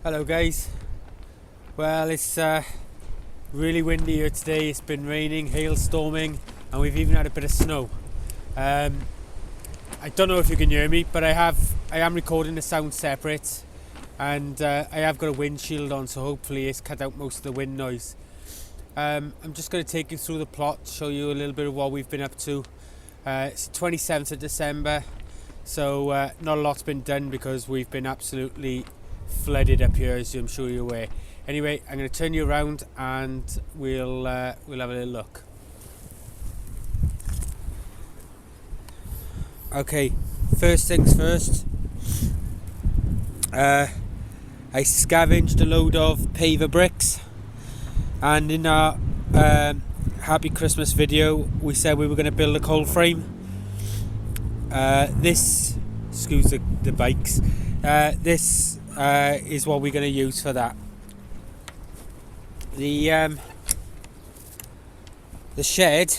Hello guys. Well, it's really windy here today. It's been raining, hailstorming, and we've even had a bit of snow. I don't know if you can hear me, but I am recording the sound separate, and I have got a windshield on, so hopefully it's cut out most of the wind noise. I'm just going to take you through the plot, show you a little bit of what we've been up to. It's the 27th of December, so not a lot's been done because we've been absolutely flooded up here, as I'm sure you're aware. Anyway, I'm going to turn you around and we'll have a little look. Okay, first things first. I scavenged a load of paver bricks, and in our Happy Christmas video we said we were going to build a coal frame. Excuse the bikes. This is what we're going to use for that. The shed,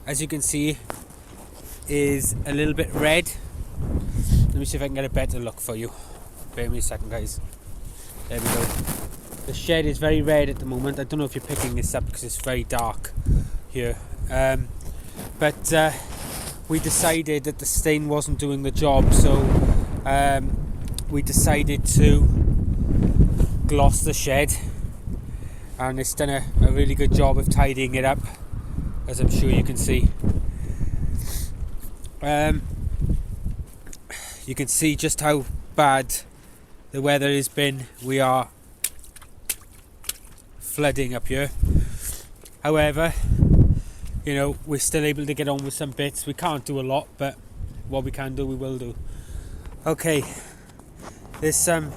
as you can see, is a little bit red. Let me see if I can get a better look for you. Bear with me a second, guys. There we go. The shed is very red at the moment. I don't know if you're picking this up because it's very dark here. But we decided that the stain wasn't doing the job, so we decided to gloss the shed, and it's done a really good job of tidying it up, as I'm sure you can see. You can see just how bad the weather has been. We are flooding up here. However, you know, we're still able to get on with some bits. We can't do a lot, but what we can do, we will do. Okay, there's some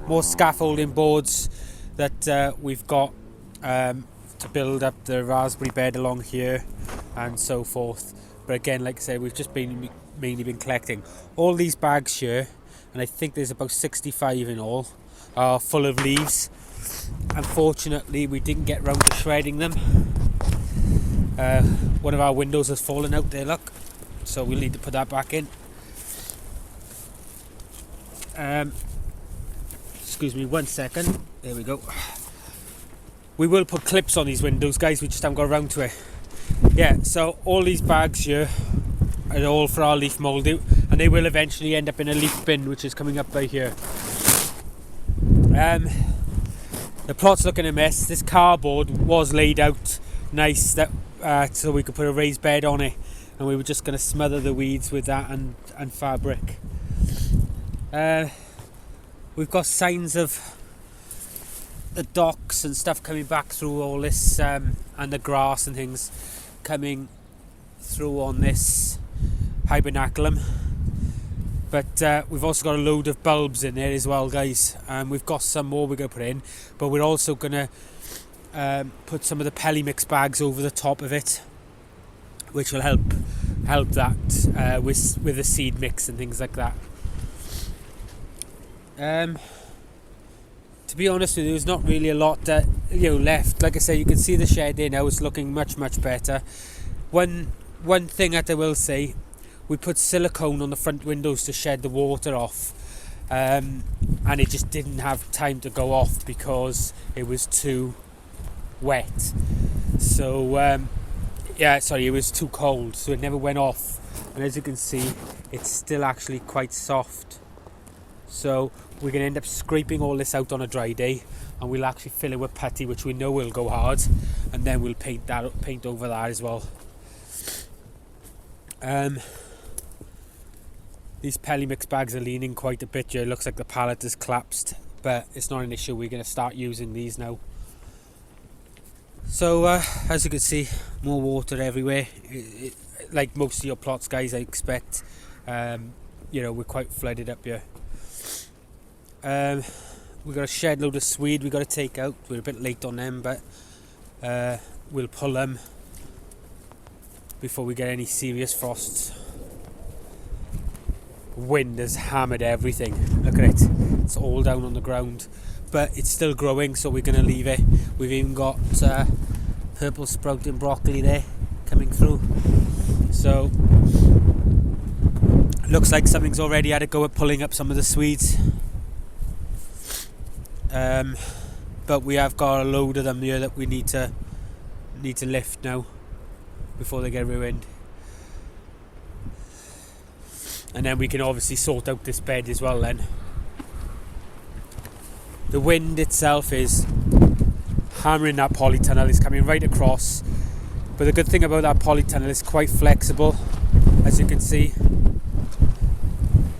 more scaffolding boards that we've got to build up the raspberry bed along here and so forth. But again, like I said, we've just mainly been collecting. All these bags here, and I think there's about 65 in all, are full of leaves. Unfortunately, we didn't get round to shredding them. One of our windows has fallen out there, look, so we'll need to put that back in. Excuse me 1 second. There we go. We will put clips on these windows, guys, we just haven't got around to it. Yeah, so all these bags here are all for our leaf mould, and they will eventually end up in a leaf bin, which is coming up by here. The plot's looking a mess. This cardboard was laid out nice that so we could put a raised bed on it, and we were just going to smother the weeds with that and fabric. We've got signs of the docks and stuff coming back through all this, and the grass and things coming through on this hibernaculum. But we've also got a load of bulbs in there as well, guys, and we've got some more we're going to put in, but we're also going to put some of the pelly mix bags over the top of it, which will help that with the seed mix and things like that. To be honest with you, there's not really a lot left. Like I say, you can see the shed there now. It's looking much better. One thing that I will say, we put silicone on the front windows to shed the water off, and it just didn't have time to go off because it was too wet. So it was too cold, so it never went off. And as you can see, it's still actually quite soft. So we're going to end up scraping all this out on a dry day, and we'll actually fill it with putty, which we know will go hard, and then we'll paint over that as well. These pelly mix bags are leaning quite a bit here. It looks like the pallet has collapsed, but it's not an issue. We're going to start using these now. So as you can see, more water everywhere. Like most of your plots, guys, I expect. We're quite flooded up here. We've got a shed load of swede we've got to take out. We're a bit late on them, but we'll pull them before we get any serious frosts. Wind has hammered everything. Look at it. It's all down on the ground, but it's still growing, so we're going to leave it. We've even got purple sprouting broccoli there coming through. So looks like something's already had a go at pulling up some of the swedes. but we have got a load of them here that we need to lift now before they get ruined. And then we can obviously sort out this bed as well then. The wind itself is hammering that polytunnel, it's coming right across. But the good thing about that polytunnel is quite flexible, as you can see.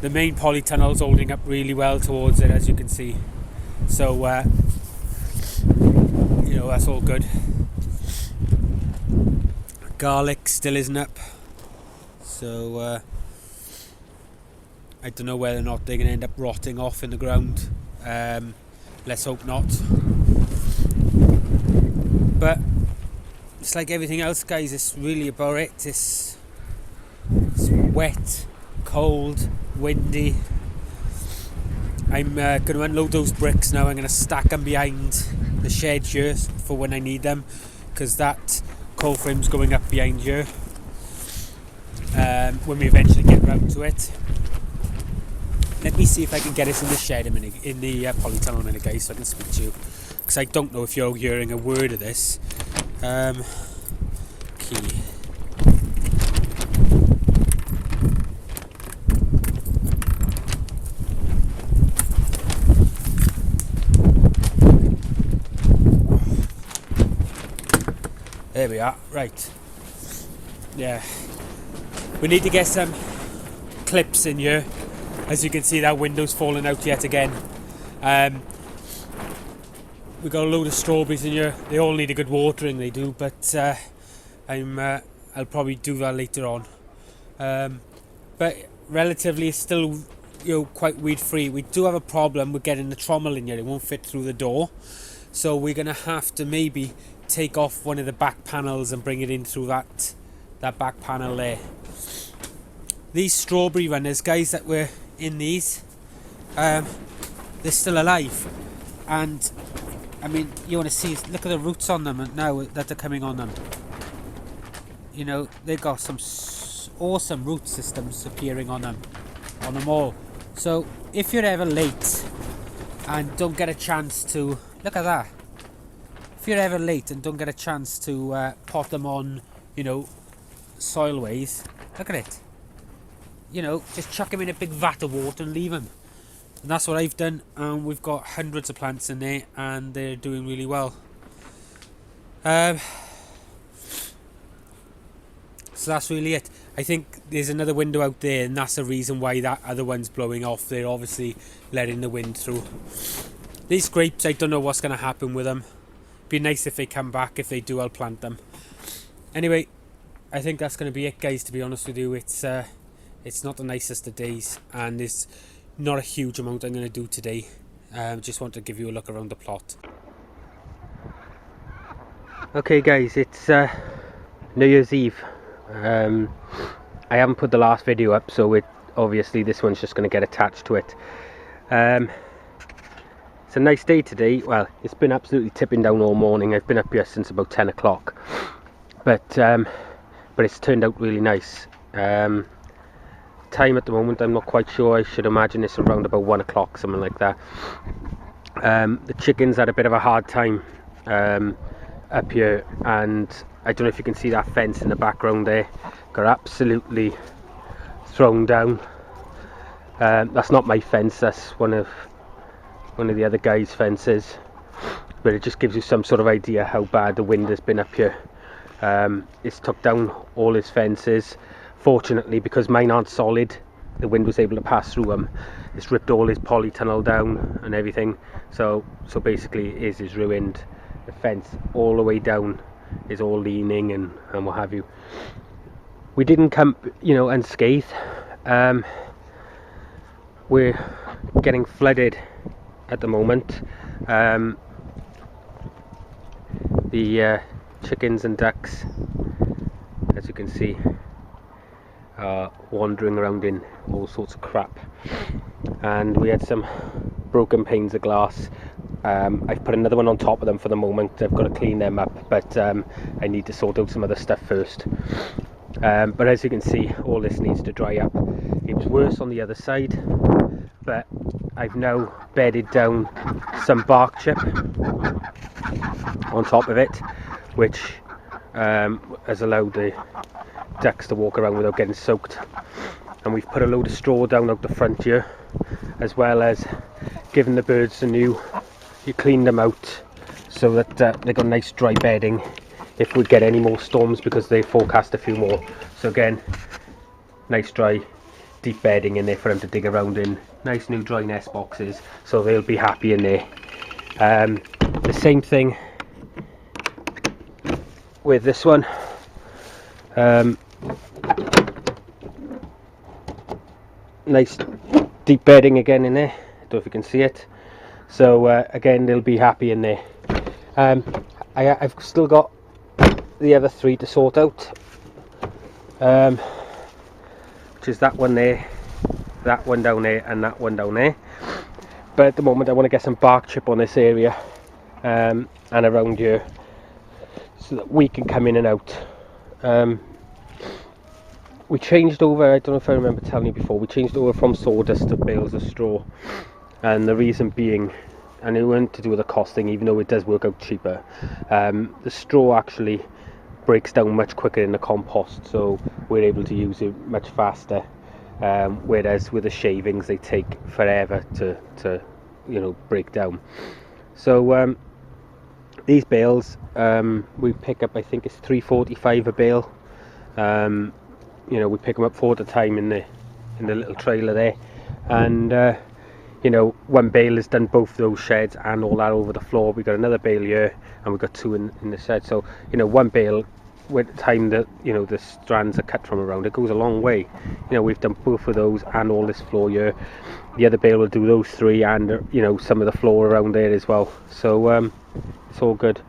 The main polytunnel is holding up really well towards it, as you can see. So, you know, that's all good. Garlic still isn't up. So, I don't know whether or not they're going to end up rotting off in the ground. Let's hope not. But it's like everything else, guys, it's really about it. It's wet, cold, windy. I'm going to unload those bricks now. I'm going to stack them behind the shed here for when I need them, because that cold frame's going up behind here when we eventually get round to it. Let me see if I can get us in the shed a minute, in the polytunnel a minute, guys, so I can speak to you, because I don't know if you're hearing a word of this. Key. There we are. Right. Yeah. We need to get some clips in here. As you can see, that window's falling out yet again. We've got a load of strawberries in here. They all need a good watering, they do, but I'll probably do that later on. But relatively, it's still, you know, quite weed free. We do have a problem with getting the trommel in here. It won't fit through the door, so we're gonna have to maybe take off one of the back panels and bring it in through that back panel there. These strawberry runners, guys, that were in these, they're still alive, and I mean, you want to see, look at the roots on them now that they're coming on them. You know, they've got some awesome root systems appearing on them all. So if you're ever late and don't get a chance to, look at that, if you're ever late and don't get a chance to pot them on, you know, soilways, look at it. You know, just chuck them in a big vat of water and leave them. And that's what I've done, and we've got hundreds of plants in there, and they're doing really well. So that's really it. I think there's another window out there, and that's the reason why that other one's blowing off. They're obviously letting the wind through. These grapes, I don't know what's going to happen with them. Be nice if they come back. If they do, I'll plant them. Anyway, I think that's going to be it, guys, to be honest with you. It's not the nicest of days, and there's not a huge amount I'm going to do today. Just want to give you a look around the plot. Okay, guys, it's New Year's Eve. I haven't put the last video up, so obviously this one's just going to get attached to it. It's a nice day today. Well, it's been absolutely tipping down all morning. I've been up here since about 10 o'clock, but it's turned out really nice. Time at the moment, I'm not quite sure. I should imagine it's around about 1 o'clock, something like that. The chickens had a bit of a hard time up here, and I don't know if you can see that fence in the background there. Got absolutely thrown down. That's not my fence, that's one of the other guys' fences, but it just gives you some sort of idea how bad the wind has been up here. It's took down all his fences. Fortunately, because mine aren't solid, the wind was able to pass through them. It's ripped all his polytunnel down and everything. So basically, it is ruined. The fence all the way down is all leaning and what have you. We didn't come, you know, unscathed. We're getting flooded at the moment. The chickens and ducks, as you can see, wandering around in all sorts of crap, and we had some broken panes of glass. I've put another one on top of them for the moment. I've got to clean them up, but I need to sort out some other stuff first. But as you can see, all this needs to dry up. It was worse on the other side, but I've now bedded down some bark chip on top of it, which has allowed the ducks to walk around without getting soaked. And we've put a load of straw down out the front here, as well as giving the birds you clean them out so that they've got nice dry bedding if we get any more storms, because they forecast a few more. So again, nice dry deep bedding in there for them to dig around in. Nice new dry nest boxes, so they'll be happy in there. The same thing with this one. Nice deep bedding again in there. Don't know if you can see it. So again, they'll be happy in there. I've still got the other 3 to sort out, which is that one there, that one down there, and that one down there. But at the moment I want to get some bark chip on this area and around here, so that we can come in and out. We changed over, I don't know if I remember telling you before, we changed over from sawdust to bales of straw, and the reason being, and it wasn't to do with the costing, even though it does work out cheaper, the straw actually breaks down much quicker in the compost, so we're able to use it much faster, whereas with the shavings they take forever to break down. So these bales we pick up, I think it's $3.45 a bale. We pick them up 4 at a time in the little trailer there, and one bale has done both those sheds and all that over the floor. We've got another bale here, and we've got 2 in the shed. So one bale, with the time that the strands are cut from around, it goes a long way. We've done both of those and all this floor here. The other bale will do those 3 and some of the floor around there as well. So it's all good.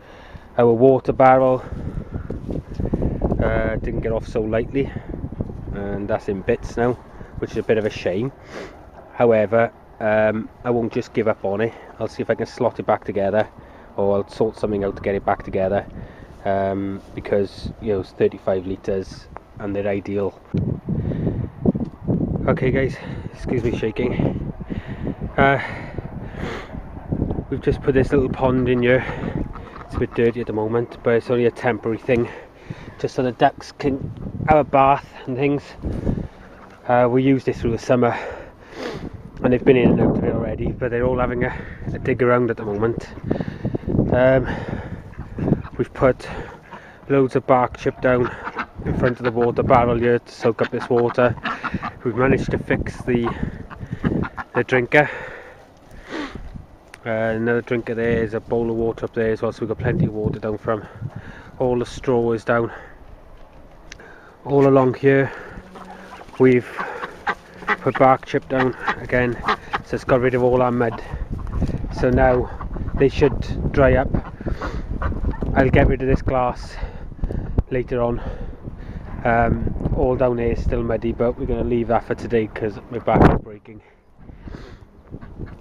Our water barrel didn't get off so lightly, and that's in bits now, which is a bit of a shame. However, I won't just give up on it. I'll see if I can slot it back together, or I'll sort something out to get it back together, because it's 35 litres and they're ideal. Okay guys, excuse me shaking. We've just put this little pond in here. It's a bit dirty at the moment, but it's only a temporary thing, just so the ducks can have a bath and things. We used this through the summer, and they've been in and out of it already, but they're all having a dig around at the moment. We've put loads of bark chip down in front of the water barrel here to soak up this water. We've managed to fix the drinker. Another drinker there, is a bowl of water up there as well, so we've got plenty of water down from. All the straw is down. All along here we've put bark chip down again, so it's got rid of all our mud. So now they should dry up. I'll get rid of this glass later on. All down here is still muddy, but we're going to leave that for today because my back is breaking.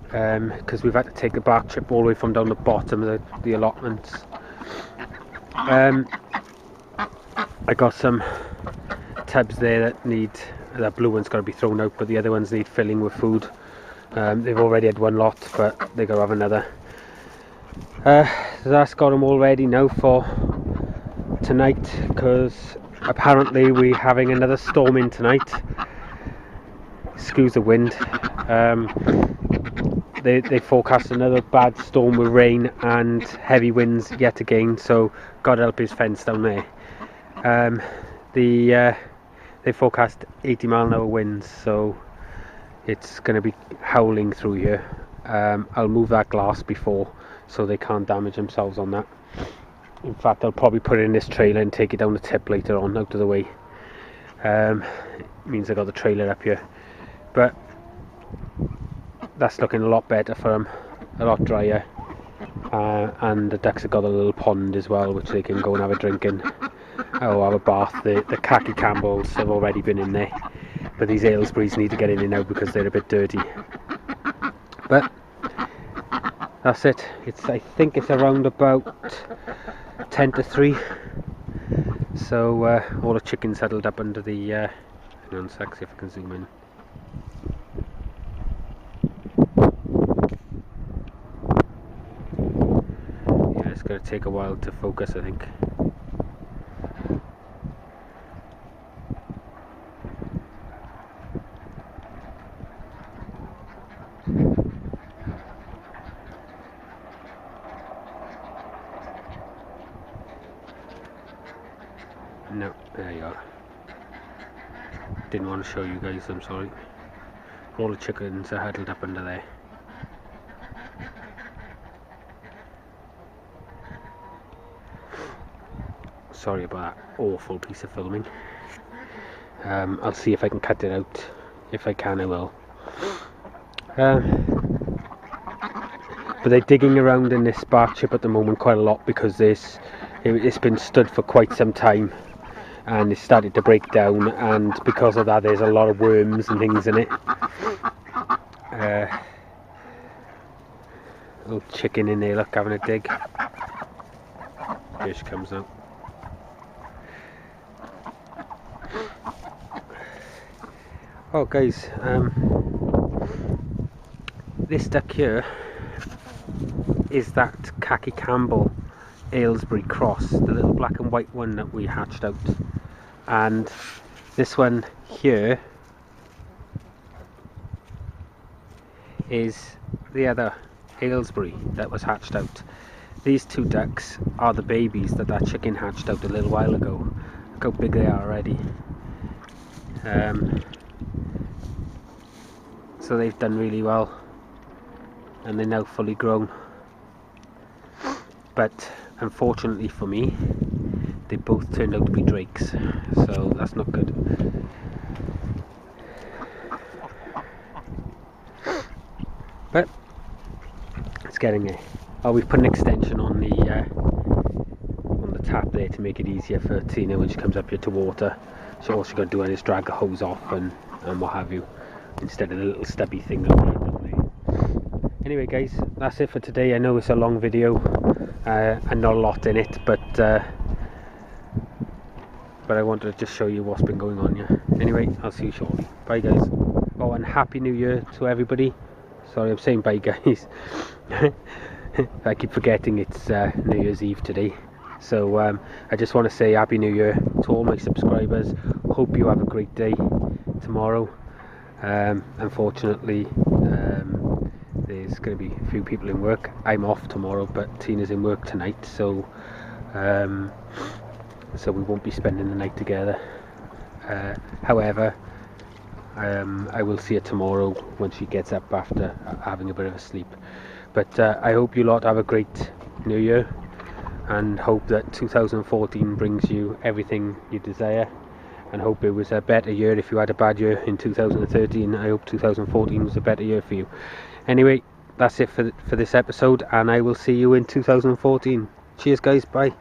Because we've had to take the bark chip all the way from down the bottom of the allotments. I got some tubs there that blue one's got to be thrown out, but the other ones need filling with food. They've already had one lot, but they've got to have another. So that's got them all ready now for tonight, because apparently we're having another storm in tonight. Excuse the wind. They forecast another bad storm with rain and heavy winds yet again, so God help his fence down there. They forecast 80-mile-an-hour winds, so it's going to be howling through here. I'll move that glass before, so they can't damage themselves on that. In fact, I'll probably put it in this trailer and take it down the tip later on, out of the way. It means I got the trailer up here, but that's looking a lot better for them, a lot drier, and the ducks have got a little pond as well, which they can go and have a drink in, or have a bath. The khaki Campbells have already been in there, but these Aylesbury's need to get in and out because they're a bit dirty. But that's it. I think it's around about 10 to 3. So all the chickens huddled up under the hang on a sec, see if I can zoom in. take a while to focus, I think. No, there you are. Didn't want to show you guys, I'm sorry. All the chickens are huddled up under there. Sorry about that awful piece of filming. I'll see if I can cut it out. If I can, I will. But they're digging around in this bark chip at the moment quite a lot because it's been stood for quite some time and it's started to break down, and because of that there's a lot of worms and things in it. Little chicken in there, look, having a dig. Here she comes now. Oh guys, this duck here is that Khaki Campbell Aylesbury cross, the little black and white one that we hatched out, and this one here is the other Aylesbury that was hatched out. These two ducks are the babies that chicken hatched out a little while ago. Look how big they are already. So they've done really well and they're now fully grown, but unfortunately for me they both turned out to be drakes, so that's not good. But it's getting there. Oh, we've put an extension on the tap there to make it easier for Tina when she comes up here to water. So all she's got to do is drag the hose off and what have you, instead of the little stubby thing that we have down there. Anyway guys, that's it for today. I know it's a long video and not a lot in it, but I wanted to just show you what's been going on here. Anyway, I'll see you shortly. Bye guys. Oh, and Happy New Year to everybody. Sorry, I'm saying bye guys. I keep forgetting it's New Year's Eve today. So I just want to say Happy New Year to all my subscribers. Hope you have a great day tomorrow. Unfortunately, there's going to be a few people in work. I'm off tomorrow, but Tina's in work tonight, so we won't be spending the night together. However, I will see her tomorrow when she gets up after having a bit of a sleep. But I hope you lot have a great New Year, and hope that 2014 brings you everything you desire, and hope it was a better year. If you had a bad year in 2013, I hope 2014 was a better year for you. Anyway, that's it for this episode, and I will see you in 2014. Cheers guys, bye.